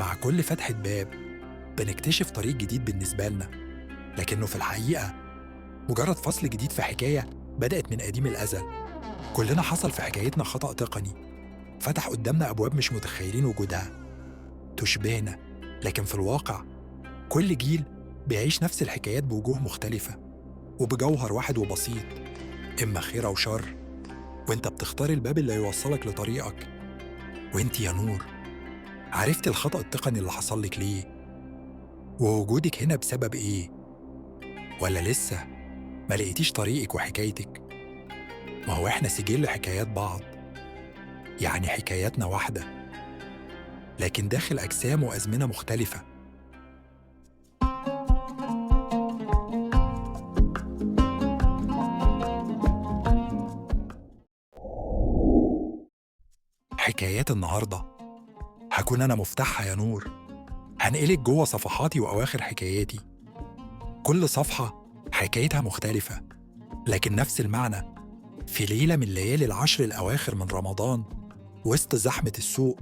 مع كل فتحة باب بنكتشف طريق جديد بالنسبة لنا، لكنه في الحقيقة مجرد فصل جديد في حكاية بدأت من قديم الأزل. كلنا حصل في حكايتنا خطأ تقني فتح قدامنا أبواب مش متخيلين وجودها، تشبهنا لكن في الواقع كل جيل بيعيش نفس الحكايات بوجوه مختلفة وبجوهر واحد وبسيط، إما خير أو شر، وإنت بتختار الباب اللي يوصلك لطريقك. وإنت يا نور، عرفت الخطأ التقني اللي حصل لك ليه؟ ووجودك هنا بسبب إيه؟ ولا لسه ما لقيتيش طريقك وحكايتك؟ ما هو إحنا سجل حكايات بعض، يعني حكاياتنا واحدة لكن داخل أجسام وأزمنة مختلفة. حكايات النهاردة هكون أنا مفتاحها يا نور، هنقلك جوه صفحاتي وأواخر حكاياتي. كل صفحة حكايتها مختلفة لكن نفس المعنى. في ليلة من ليالي العشر الأواخر من رمضان، وسط زحمة السوق،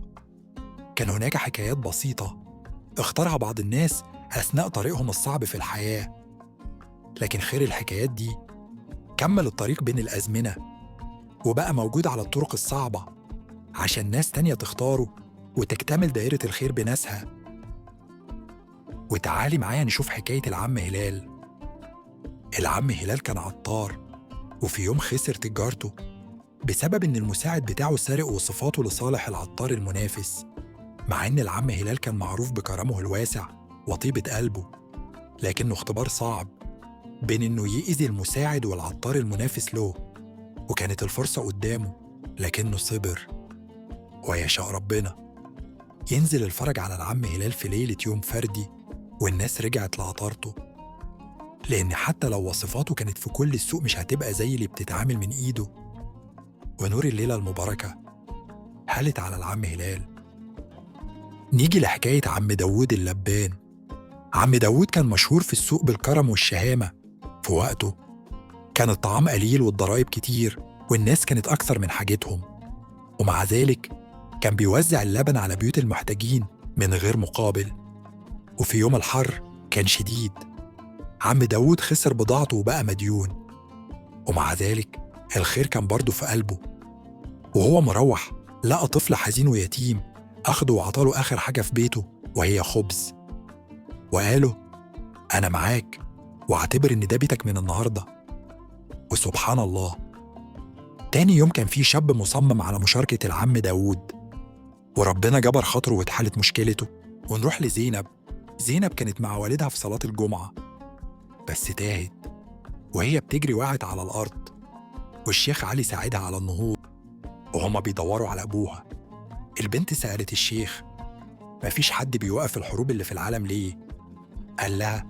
كان هناك حكايات بسيطة اختارها بعض الناس أثناء طريقهم الصعب في الحياة، لكن خير الحكايات دي كمل الطريق بين الأزمنة وبقى موجود على الطرق الصعبة عشان ناس تانية تختاره وتكتمل دائرة الخير بناسها. وتعالي معايا نشوف حكاية العم هلال. العم هلال كان عطار، وفي يوم خسر تجارته بسبب إن المساعد بتاعه سرق وصفاته لصالح العطار المنافس، مع إن العم هلال كان معروف بكرمه الواسع وطيبة قلبه، لكنه اختبار صعب بين إنه يأذي المساعد والعطار المنافس له. وكانت الفرصة قدامه لكنه صبر، ويشاء ربنا ينزل الفرج على العم هلال في ليلة يوم فردي والناس رجعت لعطارته، لأن حتى لو وصفاته كانت في كل السوق مش هتبقى زي اللي بتتعامل من إيده. ونور الليلة المباركة هلت على العم هلال. نيجي لحكاية عم داوود اللبان. عم داوود كان مشهور في السوق بالكرم والشهامة. في وقته كان الطعام قليل والضرايب كتير والناس كانت أكثر من حاجتهم، ومع ذلك كان بيوزع اللبن على بيوت المحتاجين من غير مقابل. وفي يوم الحر كان شديد، عم داوود خسر بضاعته وبقى مديون، ومع ذلك الخير كان برضه في قلبه. وهو مروح لقى طفل حزين ويتيم، أخده وعطاله آخر حاجة في بيته وهي خبز، وقاله أنا معاك واعتبر إن ده بيتك من النهاردة. وسبحان الله، تاني يوم كان في شاب مصمم على مشاركة العم داوود، وربنا جبر خاطره واتحلت مشكلته. ونروح لزينب. زينب كانت مع والدها في صلاة الجمعة، بس تاهت وهي بتجري وقعت على الأرض، والشيخ علي ساعدها على النهوض وهما بيدوروا على أبوها. البنت سألت الشيخ مفيش حد بيوقف الحروب اللي في العالم ليه؟ قال لها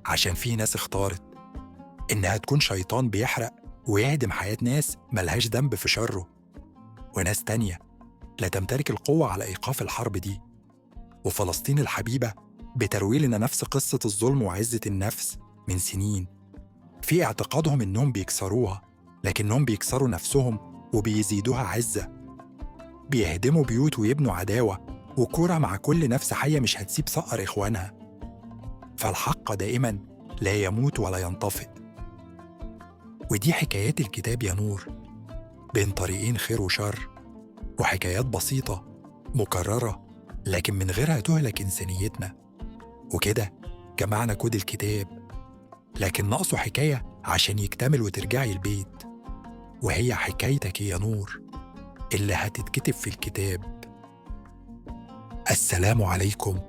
عشان في ناس اختارت إنها تكون شيطان بيحرق ويهدم حياة ناس ملهاش ذنب في شره، وناس تانية لا تمتلك القوة على إيقاف الحرب دي. وفلسطين الحبيبة بتروي لنا نفس قصة الظلم وعزة النفس من سنين. في اعتقادهم إنهم بيكسروها، لكنهم بيكسروا نفسهم وبيزيدوها عزة. بيهدموا بيوت ويبنوا عداوة وكرة مع كل نفس حية مش هتسيب صقر إخوانها. فالحق دائما لا يموت ولا ينطفئ. ودي حكايات الكتاب يا نور، بين طريقين خير وشر، وحكايات بسيطة مكررة لكن من غيرها تهلك إنسانيتنا. وكده جمعنا كود الكتاب، لكن ناقصه حكاية عشان يكتمل وترجعي البيت، وهي حكايتك يا نور اللي هتتكتب في الكتاب. السلام عليكم